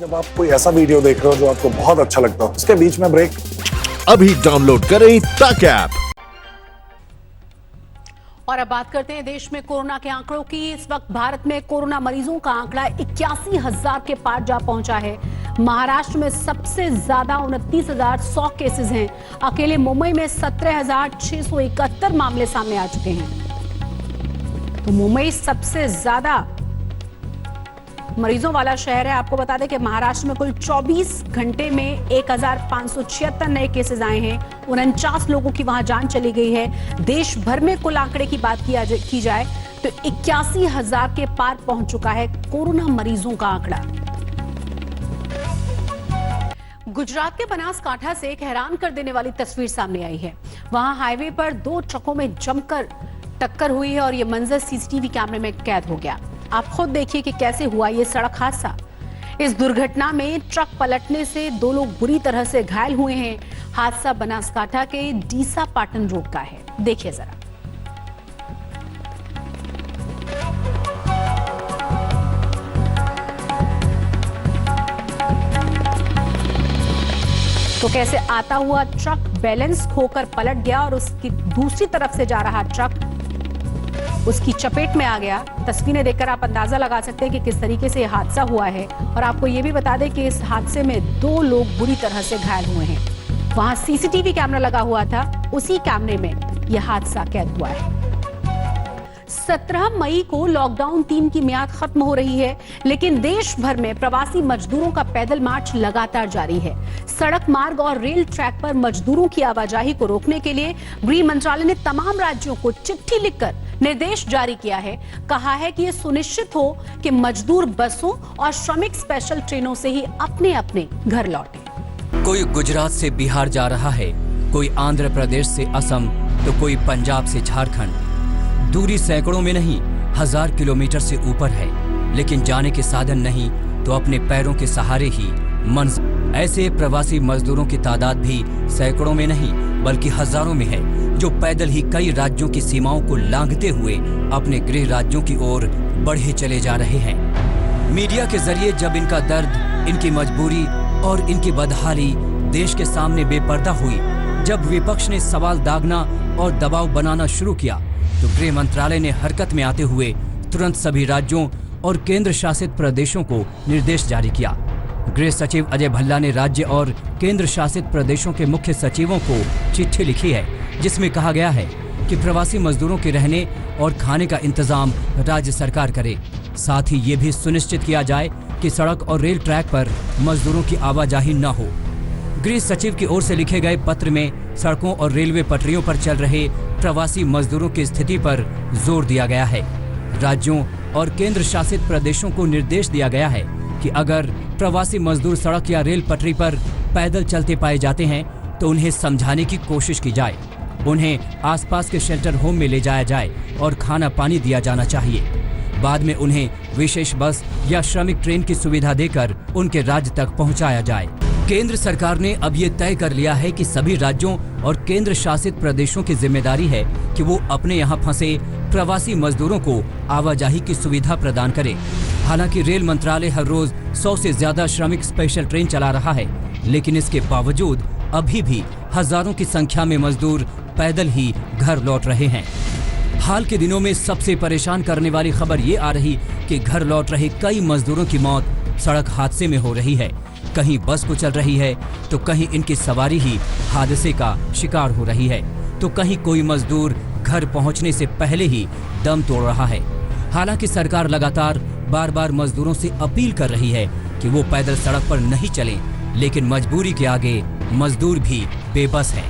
जब आप कोई ऐसा वीडियो देख रहे हो जो आपको बहुत अच्छा लगता हो, उसके बीच में ब्रेक। अभी डाउनलोड करें तक ऐप। और अब बात करते हैं देश में कोरोना के आंकड़ों की। इस वक्त भारत में कोरोना मरीजों का आंकड़ा 81,000 के पार जा पहुंचा है। महाराष्ट्र में सबसे ज्यादा 29,100 केसेस हैं। अकेले मुंबई में 17,671 मामले सामने आ चुके हैं। तो मुंबई सबसे ज्यादा मरीजों वाला शहर है। आपको बता दें कि महाराष्ट्र में कुल 24 घंटे में 1,576 नए केसेस आए हैं। 49 लोगों की वहां जान चली गई है। देश भर में कुल आंकड़े की बात की जाए तो 81,000 के पार पहुंच चुका है कोरोना मरीजों का आंकड़ा। गुजरात के बनासकांठा से एक हैरान कर देने वाली तस्वीर सामने आई है। वहां हाईवे पर 2 ट्रकों में जमकर टक्कर हुई है और यह मंजर सीसीटीवी कैमरे में कैद हो गया। आप खुद देखिए कि कैसे हुआ ये सड़क हादसा। इस दुर्घटना में ट्रक पलटने से 2 लोग बुरी तरह से घायल हुए हैं। हादसा बनासकांठा के डीसा पाटन रोड का है। देखिए जरा। तो कैसे आता हुआ ट्रक बैलेंस खोकर पलट गया और उसकी दूसरी तरफ से जा रहा ट्रक उसकी चपेट में आ गया। तस्वीरें देखकर आप अंदाजा लगा सकते हैं कि किस तरीके से यह हादसा हुआ है। और आपको यह भी बता दें कि इस हादसे में 2 लोग बुरी तरह से घायल हुए हैं। वहां सीसीटीवी कैमरा लगा हुआ था, उसी कैमरे में यह हादसा कैद हुआ है। 17 मई को लॉकडाउन 3 की मियाद खत्म हो रही है, लेकिन देश भर में प्रवासी मजदूरों का पैदल मार्च लगातार जारी है। सड़क मार्ग और रेल ट्रैक पर मजदूरों की आवाजाही को रोकने के लिए गृह मंत्रालय ने तमाम राज्यों को चिट्ठी लिखकर निर्देश जारी किया है। कहा है कि यह सुनिश्चित हो कि मजदूर बसों और श्रमिक स्पेशल ट्रेनों से ही अपने अपने घर लौटे। कोई गुजरात से बिहार जा रहा है, कोई आंध्र प्रदेश से असम, तो कोई पंजाब से झारखंड। दूरी सैकड़ों में नहीं 1000 किलोमीटर से ऊपर है, लेकिन जाने के साधन नहीं तो अपने पैरों के सहारे ही मंजिल। ऐसे प्रवासी मजदूरों की तादाद भी सैकड़ों में नहीं बल्कि हजारों में है, जो पैदल ही कई राज्यों की सीमाओं को लांघते हुए अपने गृह राज्यों की ओर बढ़े चले जा रहे हैं। मीडिया के जरिए जब इनका दर्द, इनकी मजबूरी और इनकी बदहाली देश के सामने बेपर्दा हुई, जब विपक्ष ने सवाल दागना और दबाव बनाना शुरू किया, तो गृह मंत्रालय ने हरकत में आते हुए तुरंत सभी राज्यों और केंद्र शासित प्रदेशों को निर्देश जारी किया। गृह सचिव अजय भल्ला ने राज्य और केंद्र शासित प्रदेशों के मुख्य सचिवों को चिट्ठी लिखी है, जिसमें कहा गया है कि प्रवासी मजदूरों के रहने और खाने का इंतजाम राज्य सरकार करे। साथ ही ये भी सुनिश्चित किया जाए कि सड़क और रेल ट्रैक पर मजदूरों की आवाजाही न हो। गृह सचिव की ओर से लिखे गए पत्र में सड़कों और रेलवे पटरियों पर चल रहे प्रवासी मजदूरों की स्थिति पर जोर दिया गया है। राज्यों और केंद्र शासित प्रदेशों को निर्देश दिया गया है कि अगर प्रवासी मजदूर सड़क या रेल पटरी पर पैदल चलते पाए जाते हैं तो उन्हें समझाने की कोशिश की जाए। उन्हें आसपास के शेल्टर होम में ले जाया जाए और खाना पानी दिया जाना चाहिए। बाद में उन्हें विशेष बस या श्रमिक ट्रेन की सुविधा देकर उनके राज्य तक पहुंचाया जाए। केंद्र सरकार ने अब ये तय कर लिया है कि सभी राज्यों और केंद्र शासित प्रदेशों की जिम्मेदारी है कि वो अपने यहाँ फंसे प्रवासी मजदूरों को आवाजाही की सुविधा प्रदान करे। हालांकि रेल मंत्रालय हर रोज 100 से ज्यादा श्रमिक स्पेशल ट्रेन चला रहा है, लेकिन इसके बावजूद अभी भी हजारों की संख्या में मजदूर पैदल ही घर लौट रहे हैं। हाल के दिनों में सबसे परेशान करने वाली खबर ये आ रही कि घर लौट रहे कई मजदूरों की मौत सड़क हादसे में हो रही है। कहीं बस कुचल रही है तो कहीं इनकी सवारी ही हादसे का शिकार हो रही है, तो कहीं कोई मजदूर घर पहुंचने से पहले ही दम तोड़ रहा है। हालांकि सरकार लगातार बार बार मजदूरों से अपील कर रही है कि वो पैदल सड़क पर नहीं चलें, लेकिन मजबूरी के आगे मजदूर भी बेबस हैं।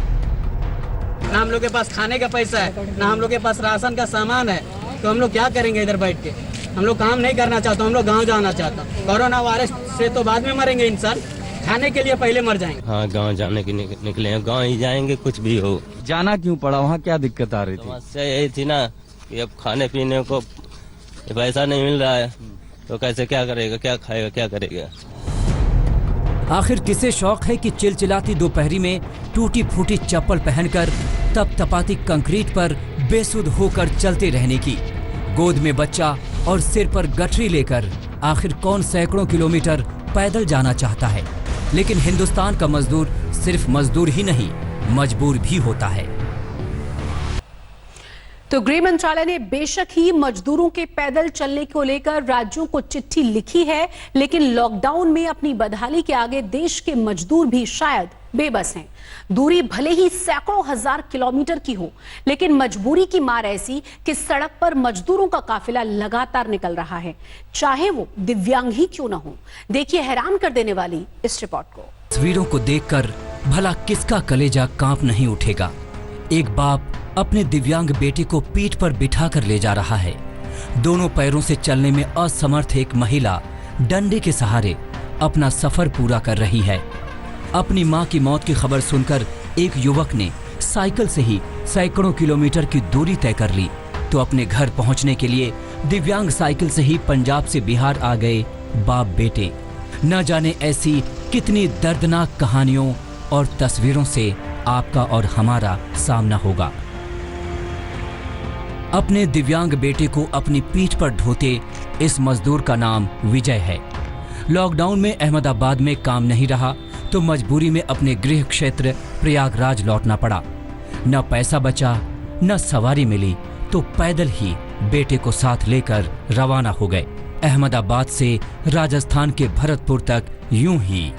ना हम लोग के पास खाने का पैसा है, ना हम लोग के पास राशन का सामान है, तो हम लोग क्या करेंगे इधर बैठ के। हम लोग काम नहीं करना चाहते, हम लोग गांव जाना चाहते हैं। कोरोना वायरस से तो बाद में मरेंगे इंसान, खाने के लिए पहले मर जाएंगे। हाँ, गांव जाने के निकले हैं, गांव ही जाएंगे, कुछ भी हो। जाना क्यों पड़ा, वहाँ क्या दिक्कत आ रही थी? समस्या यही थी ना कि अब खाने पीने को पैसा नहीं मिल रहा है, तो कैसे क्या करेगा, क्या खाएगा, क्या करेगा। आखिर किसे शौक है कि चिलचिलाती दोपहरी में टूटी फूटी चप्पल पहनकर तपतपाती कंक्रीट पर बेसुध होकर चलते रहने की। गोद में बच्चा और सिर पर गठरी लेकर आखिर कौन सैकड़ों किलोमीटर पैदल जाना चाहता है, लेकिन हिंदुस्तान का मजदूर सिर्फ मजदूर ही नहीं, मजबूर भी होता है। तो गृह मंत्रालय ने बेशक ही मजदूरों के पैदल चलने को लेकर राज्यों को चिट्ठी लिखी है, लेकिन लॉकडाउन में अपनी बदहाली के आगे देश के मजदूर भी शायद बेबस हैं। दूरी भले ही सैकड़ों हजार किलोमीटर की हो, लेकिन मजबूरी की मार ऐसी कि सड़क पर मजदूरों का काफिला लगातार निकल रहा है, चाहे वो दिव्यांग ही क्यों न हो। देखिए हैरान कर देने वाली इस रिपोर्ट को। तस्वीरों को देखकर भला किसका कलेजा कांप नहीं उठेगा। एक बाप अपने दिव्यांग बेटे को पीठ पर बिठाकर ले जा रहा है। दोनों पैरों से चलने में असमर्थ एक महिला डंडे के सहारे अपना सफर पूरा कर रही है। अपनी मां की मौत की खबर सुनकर एक युवक ने साइकिल से ही सैकड़ों किलोमीटर की दूरी तय कर ली, तो अपने घर पहुंचने के लिए दिव्यांग साइकिल से ही पंजाब से बिहार आ गए बाप बेटे। न जाने ऐसी कितनी दर्दनाक कहानियों और तस्वीरों से आपका और हमारा सामना होगा। अपने दिव्यांग बेटे को अपनी पीठ पर ढोते इस मजदूर का नाम विजय है। लॉकडाउन में अहमदाबाद में काम नहीं रहा तो मजबूरी में अपने गृह क्षेत्र प्रयागराज लौटना पड़ा। न पैसा बचा न सवारी मिली तो पैदल ही बेटे को साथ लेकर रवाना हो गए अहमदाबाद से राजस्थान के भरतपुर तक। यूं ही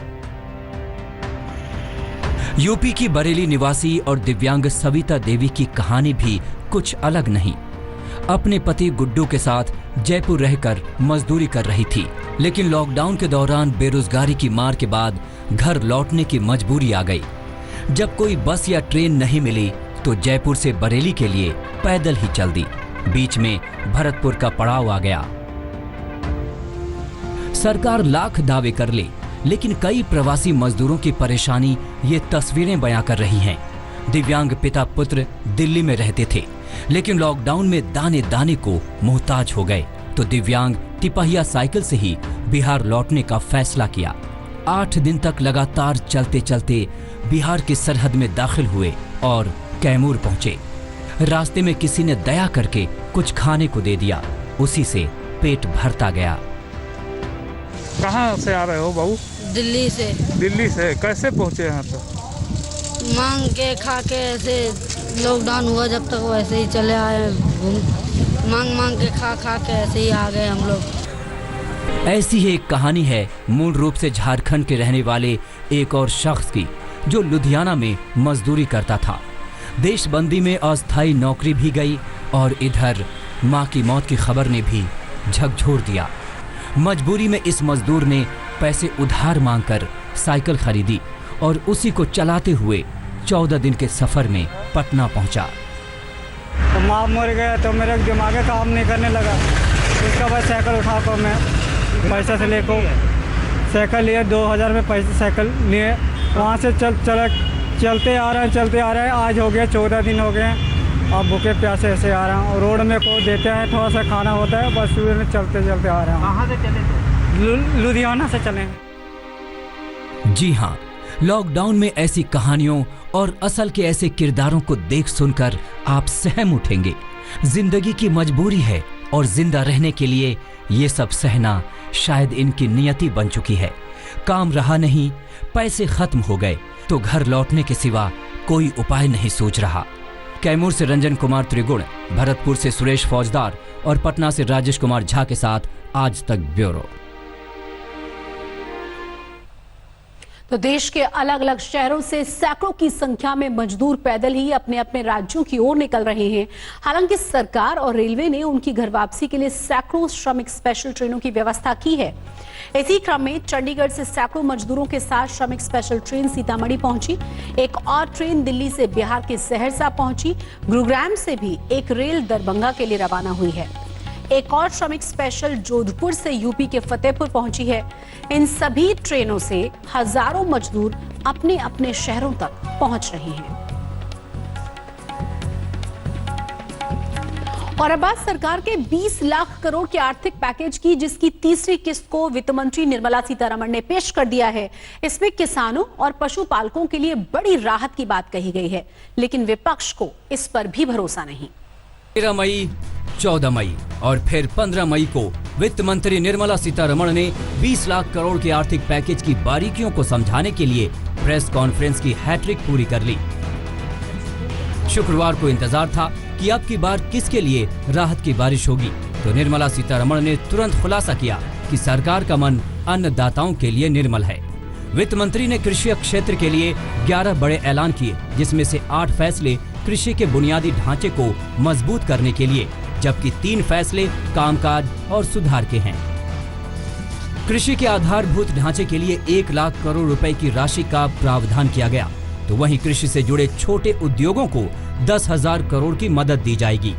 यूपी की बरेली निवासी और दिव्यांग सविता देवी की कहानी भी कुछ अलग नहीं। अपने पति गुड्डू के साथ जयपुर रहकर मजदूरी कर रही थी, लेकिन लॉकडाउन के दौरान बेरोजगारी की मार के बाद घर लौटने की मजबूरी आ गई। जब कोई बस या ट्रेन नहीं मिली तो जयपुर से बरेली के लिए पैदल ही चल दी। बीच में भरतपुर का पड़ाव आ गया। सरकार लाख दावे कर ले, लेकिन कई प्रवासी मजदूरों की परेशानी ये तस्वीरें बयां कर रही हैं। दिव्यांग पिता पुत्र दिल्ली में रहते थे, लेकिन लॉकडाउन में दाने दाने को मोहताज हो गए तो दिव्यांग तिपहिया साइकिल से ही बिहार लौटने का फैसला किया। 8 दिन तक लगातार चलते चलते बिहार की सरहद में दाखिल हुए और कैमूर पहुंचे। रास्ते में किसी ने दया करके कुछ खाने को दे दिया, उसी से पेट भरता गया। कहाँ से आ रहे हो बहू? दिल्ली से। दिल्ली से कैसे पहुँचे यहाँ तक? मांग के खा के ऐसे लॉकडाउन हुआ जब तक वैसे ही चले आए, मांग के खा के ऐसे ही आ गए हम लोग। ऐसी ही एक कहानी है मूल रूप से झारखंड के रहने वाले एक और शख्स की, जो लुधियाना में मजदूरी करता था। देशबंदी में अस्थायी नौकरी भी गई और इधर मां की मौत की खबर ने भी झकझोर दिया। मजबूरी में इस मजदूर ने पैसे उधार मांगकर साइकिल खरीदी और उसी को चलाते हुए 14 दिन के सफर में पटना पहुंचा। तो माँ मर गया तो मेरा दिमाग काम नहीं करने लगा। उसका बाद साइकिल उठा कर मैं पैसा से लेकर साइकिल लिए, 2000 में पैसे साइकिल लिए। वहाँ से चलते आ रहे हैं। आज हो गया 14 दिन हो गए। अब भूखे प्यासे ऐसे आ रहे हैं और रोड में को देते हैं, थोड़ा सा खाना होता है, बस में चलते आ रहे हैं। कहाँ से चले थे? लुधियाना से चले। जी हाँ, लॉकडाउन में ऐसी कहानियों और असल के ऐसे किरदारों को देख सुनकर आप सहम उठेंगे। जिंदगी की मजबूरी है और जिंदा रहने के लिए ये सब सहना शायद इनकी नियति बन चुकी है। काम रहा नहीं, पैसे खत्म हो गए तो घर लौटने के सिवा कोई उपाय नहीं सोच रहा। कैमूर से रंजन कुमार त्रिगुण, भरतपुर से सुरेश फौजदार और पटना से राजेश कुमार झा के साथ आज तक ब्यूरो। तो देश के अलग अलग शहरों से सैकड़ों की संख्या में मजदूर पैदल ही अपने अपने राज्यों की ओर निकल रहे हैं। हालांकि सरकार और रेलवे ने उनकी घर वापसी के लिए सैकड़ों श्रमिक स्पेशल ट्रेनों की व्यवस्था की है। इसी क्रम में चंडीगढ़ से सैकड़ों मजदूरों के साथ श्रमिक स्पेशल ट्रेन सीतामढ़ी पहुंची। एक और ट्रेन दिल्ली से बिहार के सहरसा पहुंची। गुरुग्राम से भी एक रेल दरभंगा के लिए रवाना हुई है। एक और श्रमिक स्पेशल जोधपुर से यूपी के फतेहपुर पहुंची है। इन सभी ट्रेनों से हजारों मजदूर अपने अपने शहरों तक पहुंच रहे हैं। और अब बात सरकार के 20 लाख करोड़ के आर्थिक पैकेज की, जिसकी तीसरी किस्त को वित्त मंत्री निर्मला सीतारमण ने पेश कर दिया है। इसमें किसानों और पशुपालकों के लिए बड़ी राहत की बात कही गई है, लेकिन विपक्ष को इस पर भी भरोसा नहीं। 13 मई, 14 मई और फिर 15 मई को वित्त मंत्री निर्मला सीतारमण ने 20 लाख करोड़ के आर्थिक पैकेज की बारीकियों को समझाने के लिए प्रेस कॉन्फ्रेंस की हैट्रिक पूरी कर ली। शुक्रवार को इंतजार था कि अब की बार किसके लिए राहत की बारिश होगी, तो निर्मला सीतारमण ने तुरंत खुलासा किया कि सरकार का मन अन्नदाताओं के लिए निर्मल है। वित्त मंत्री ने कृषि क्षेत्र के लिए 11 बड़े ऐलान किए, जिसमें से 8 फैसले कृषि के बुनियादी ढांचे को मजबूत करने के लिए, जबकि 3 फैसले कामकाज और सुधार के हैं। कृषि के आधारभूत ढांचे के लिए 1 लाख करोड़ रुपए की राशि का प्रावधान किया गया, तो वहीं कृषि से जुड़े छोटे उद्योगों को 10,000 करोड़ की मदद दी जाएगी।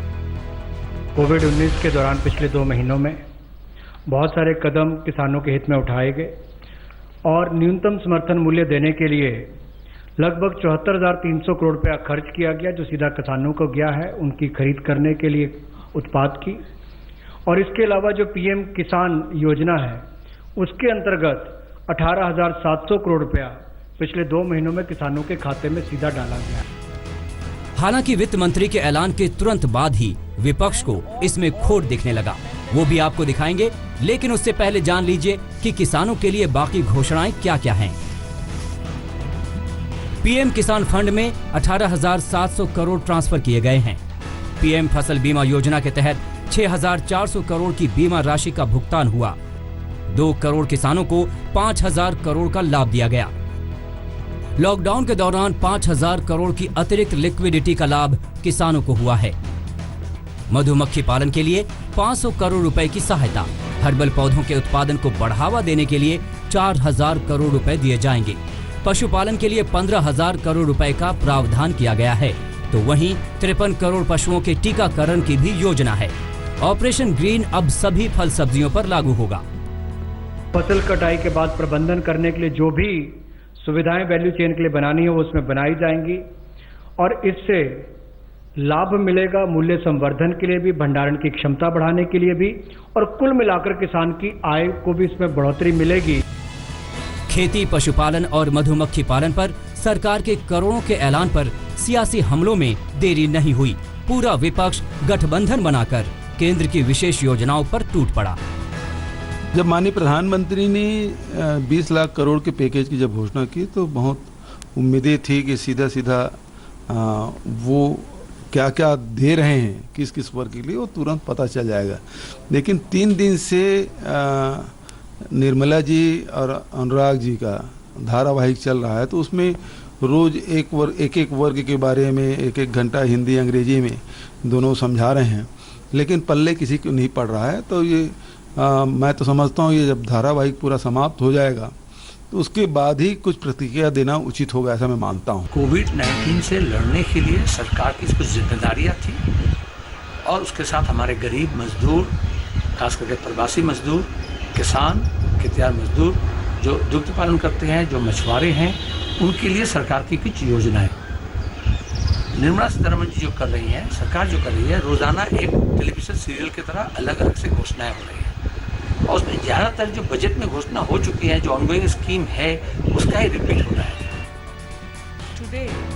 कोविड-19 के दौरान पिछले 2 महीनों में बहुत सारे कदम किसानों के हित में उठाए गए और न्यूनतम समर्थन मूल्य देने के लिए लगभग 74,300 करोड़ रुपया खर्च किया गया, जो सीधा किसानों को गया है उनकी खरीद करने के लिए उत्पाद की। और इसके अलावा जो पीएम किसान योजना है उसके अंतर्गत 18,700 करोड़ रुपया पिछले 2 महीनों में किसानों के खाते में सीधा डाला गया। हालांकि वित्त मंत्री के ऐलान के तुरंत बाद ही विपक्ष को इसमें खोट दिखने लगा, वो भी आपको दिखाएंगे, लेकिन उससे पहले जान लीजिए कि किसानों के लिए बाकी घोषणाएं क्या क्या हैं। पीएम किसान फंड में 18,700 करोड़ ट्रांसफर किए गए हैं। पीएम फसल बीमा योजना के तहत 6,400 करोड़ की बीमा राशि का भुगतान हुआ। 2 करोड़ किसानों को 5,000 करोड़ का लाभ दिया गया। लॉकडाउन के दौरान 5,000 करोड़ की अतिरिक्त लिक्विडिटी का लाभ किसानों को हुआ है। मधुमक्खी पालन के लिए 500 करोड़ रुपए की सहायता। हर्बल पौधों के उत्पादन को बढ़ावा देने के लिए 4,000 करोड़ रुपए दिए जाएंगे। पशुपालन के लिए 15,000 करोड़ रुपए का प्रावधान किया गया है, तो वहीं 53 करोड़ पशुओं के टीकाकरण की भी योजना है। ऑपरेशन ग्रीन अब सभी फल सब्जियों पर लागू होगा। फसल कटाई के बाद प्रबंधन करने के लिए जो भी सुविधाएं वैल्यू चेन के लिए बनानी है वो उसमें बनाई जाएंगी और इससे लाभ मिलेगा मूल्य संवर्धन के लिए भी, भंडारण की क्षमता बढ़ाने के लिए भी, और कुल मिलाकर किसान की आय को भी इसमें बढ़ोतरी मिलेगी। खेती, पशुपालन और मधुमक्खी पालन पर सरकार के करोड़ों के ऐलान पर सियासी हमलों में देरी नहीं हुई। पूरा विपक्ष गठबंधन बनाकर केंद्र की विशेष योजनाओं पर टूट पड़ा। जब माननीय प्रधानमंत्री ने 20 लाख करोड़ के पैकेज की जब घोषणा की तो बहुत उम्मीदें थी कि सीधा सीधा वो क्या क्या दे रहे हैं किस किस वर्ग के लिए वो तुरंत पता चल जाएगा। लेकिन 3 दिन से निर्मला जी और अनुराग जी का धारावाहिक चल रहा है, तो उसमें रोज एक वर्ग के बारे में 1 घंटा हिंदी अंग्रेजी में दोनों समझा रहे हैं, लेकिन पल्ले किसी को नहीं पड़ रहा है। तो ये मैं तो समझता हूँ ये जब धारावाहिक पूरा समाप्त हो जाएगा तो उसके बाद ही कुछ प्रतिक्रिया देना उचित होगा, ऐसा मैं मानता हूँ। कोविड-19 से लड़ने के लिए सरकार की कुछ जिम्मेदारियाँ थी और उसके साथ हमारे गरीब मजदूर, खास करके प्रवासी मजदूर, किसान, खेतिहर मजदूर जो दुग्ध पालन करते हैं, जो मछुआरे हैं, उनके लिए सरकार की कुछ योजनाएं निर्मला सीतारमण जी जो कर रही हैं, सरकार जो कर रही है, रोजाना एक टेलीविजन सीरियल की तरह अलग अलग से घोषणाएं हो रही हैं और उसमें ज़्यादातर जो बजट में घोषणा हो चुकी है, जो ऑनगोइंग स्कीम है, उसका ही रिपीट हो रहा है।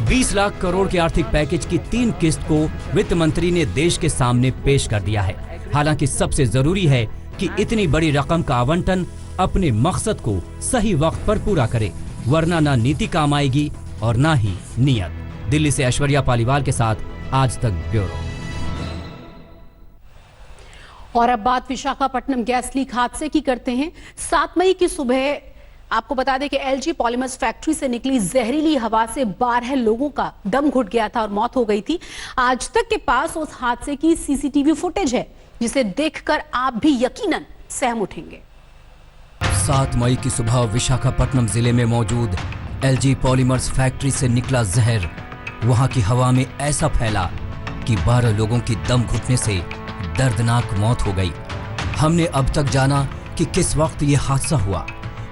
20 लाख करोड़ के आर्थिक पैकेज की 3 किस्त को वित्त मंत्री ने देश के सामने पेश कर दिया है। हालांकि सबसे जरूरी है कि इतनी बड़ी रकम का आवंटन अपने मकसद को सही वक्त पर पूरा करे, वरना ना नीति काम आएगी और ना ही नियत। दिल्ली से ऐश्वर्या पालीवाल के साथ आज तक ब्यूरो। और अब बात विशाखापट्टनम गैस लीक हादसे की करते हैं। 7 मई की सुबह आपको बता दें कि एलजी पॉलीमर्स फैक्ट्री से निकली जहरीली हवा से 12 लोगों का दम घुट गया था और मौत हो गई थी। आज तक के पास उस हादसे की सीसीटीवी फुटेज है, जिसे देखकर आप भी यकीनन सहम उठेंगे। 7 मई की सुबह विशाखापट्टनम जिले में मौजूद एलजी पॉलीमर्स फैक्ट्री से निकला जहर वहां की हवा में ऐसा फैला कि 12 लोगों की दम घुटने से दर्दनाक मौत हो गई। हमने अब तक जाना कि किस वक्त ये हादसा हुआ।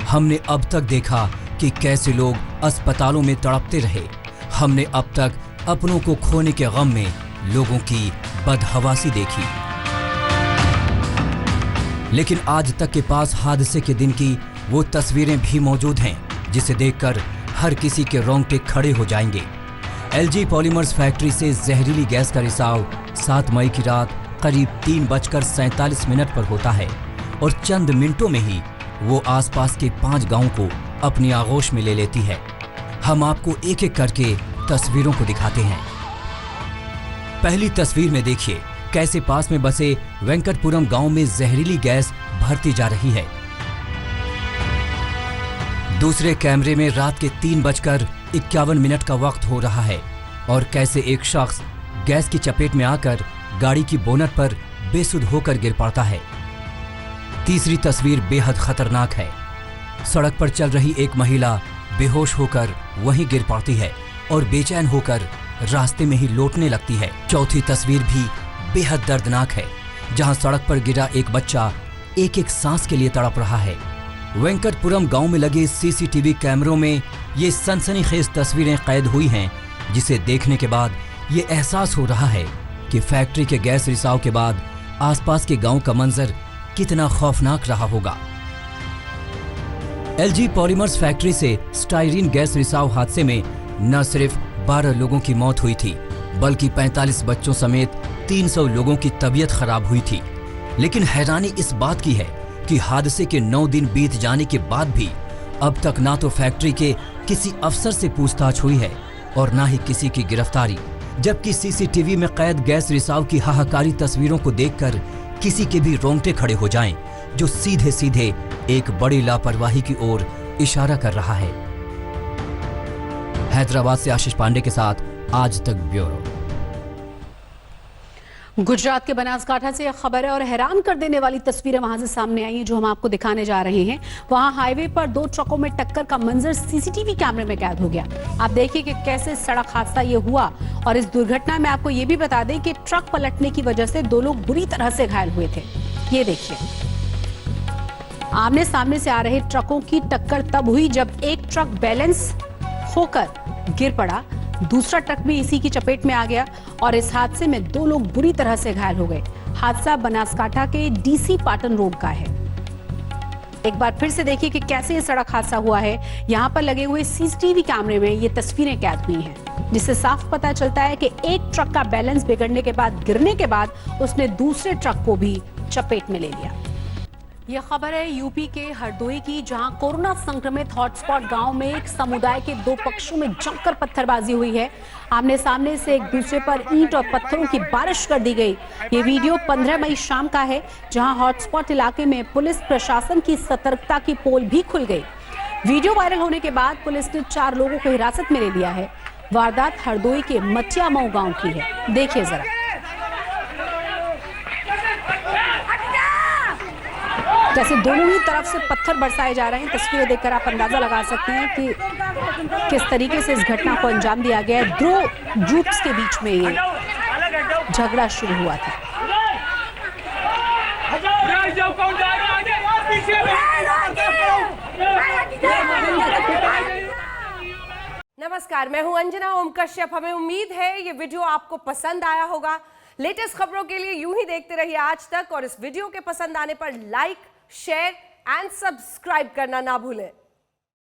हमने अब तक देखा कि कैसे लोग अस्पतालों में तड़पते रहे। हमने अब तक अपनों को खोने के गम में लोगों की बदहवासी देखी। लेकिन आज तक के पास हादसे के दिन की वो तस्वीरें भी मौजूद हैं, जिसे देखकर हर किसी के रोंगटे खड़े हो जाएंगे। LG पॉलीमर्स फैक्ट्री से जहरीली गैस का रिसाव 7 मई की रात करीब 3:47 पर होता है और चंद मिनटों में ही वो आसपास के 5 गांवों को अपनी आगोश में ले लेती है। हम आपको एक एक करके तस्वीरों को दिखाते हैं। पहली तस्वीर में देखिए कैसे पास में बसे वेंकटपुरम गांव में जहरीली गैस भरती जा रही है। दूसरे कैमरे में रात के 3:51 का वक्त हो रहा है और कैसे एक शख्स गैस की चपेट में आकर गाड़ी की बोनट पर बेसुध होकर गिर पड़ता है। तीसरी तस्वीर बेहद खतरनाक है। सड़क पर चल रही एक महिला बेहोश होकर वहीं गिर पड़ती है और बेचैन होकर रास्ते में ही लौटने लगती है। चौथी तस्वीर भी बेहद दर्दनाक है, जहां सड़क पर गिरा एक बच्चा एक एक सांस के लिए तड़प रहा है। वेंकटपुरम गांव में लगे CCTV कैमरों में ये सनसनीखेज तस्वीरें कैद हुई हैं, जिसे देखने के बाद ये एहसास हो रहा है कि फैक्ट्री के गैस रिसाव के बाद आसपास के गांव का मंजर कितना खौफनाक रहा होगा। LG पॉलीमर्स फैक्ट्री से स्टाइरीन गैस रिसाव हादसे में न सिर्फ 12 लोगों की मौत हुई थी, बल्कि 45 बच्चों समेत 300 लोगों की तबीयत खराब हुई थी। लेकिन हैरानी इस बात की है कि हादसे के 9 दिन बीत जाने के बाद भी अब तक ना तो फैक्ट्री के किसी अफसर से पूछताछ हुई है और ना ही किसी की गिरफ्तारी, जबकि CCTV में कैद गैस रिसाव की हाहाकारी तस्वीरों को देखकर किसी के भी रोंगटे खड़े हो जाएं, जो सीधे सीधे एक बड़ी लापरवाही की ओर इशारा कर रहा है। हैदराबाद से आशीष पांडे के साथ आज तक ब्यूरो। गुजरात के बनासकांठा से एक खबर है और हैरान कर देने वाली तस्वीरें वहां से सामने आई हैं, जो हम आपको दिखाने जा रहे हैं। वहां हाईवे पर 2 ट्रकों में टक्कर का मंजर CCTV कैमरे में कैद हो गया। आप देखिए कि कैसे सड़क हादसा ये हुआ और इस दुर्घटना में आपको ये भी बता दें कि ट्रक पलटने की वजह से 2 लोग बुरी तरह से घायल हुए थे। ये देखिए, आमने सामने से आ रहे ट्रकों की टक्कर तब हुई जब एक ट्रक बैलेंस होकर गिर पड़ा, दूसरा ट्रक भी इसी की चपेट में आ गया और इस हादसे में 2 लोग बुरी तरह से घायल हो गए। हादसा बनासकांठा के DC पाटन रोड का है। एक बार फिर से देखिए कि कैसे ये सड़क हादसा हुआ है। यहाँ पर लगे हुए CCTV कैमरे में ये तस्वीरें कैद हुई हैं, जिससे साफ पता चलता है कि एक ट्रक का बैलेंस बिगड़ने के बाद गिरने के बाद उसने दूसरे ट्रक को भी चपेट में ले लिया। यह खबर है यूपी के हरदोई की, जहां कोरोना संक्रमित हॉटस्पॉट गांव में एक समुदाय के 2 पक्षों में जमकर पत्थरबाजी हुई है। आमने सामने से एक दूसरे पर ईंट और पत्थरों की बारिश कर दी गई। ये वीडियो 15 मई शाम का है, जहां हॉटस्पॉट इलाके में पुलिस प्रशासन की सतर्कता की पोल भी खुल गई। वीडियो वायरल होने के बाद पुलिस ने 4 लोगों को हिरासत में ले लिया है। वारदात हरदोई के मटियामऊ गाँव की है। देखिए जरा, जैसे दोनों ही तरफ से पत्थर बरसाए जा रहे हैं। तस्वीरें देखकर आप अंदाजा लगा सकते हैं कि किस तरीके से इस घटना को अंजाम दिया गया है। 2 ग्रुप्स के बीच में ये झगड़ा शुरू हुआ था। नमस्कार, मैं हूं अंजना ओम कश्यप। हमें उम्मीद है ये वीडियो आपको पसंद आया होगा। लेटेस्ट खबरों के लिए यूं ही देखते रहिए आज तक और इस वीडियो के पसंद आने पर लाइक, शेयर एंड सब्सक्राइब करना ना भूलें।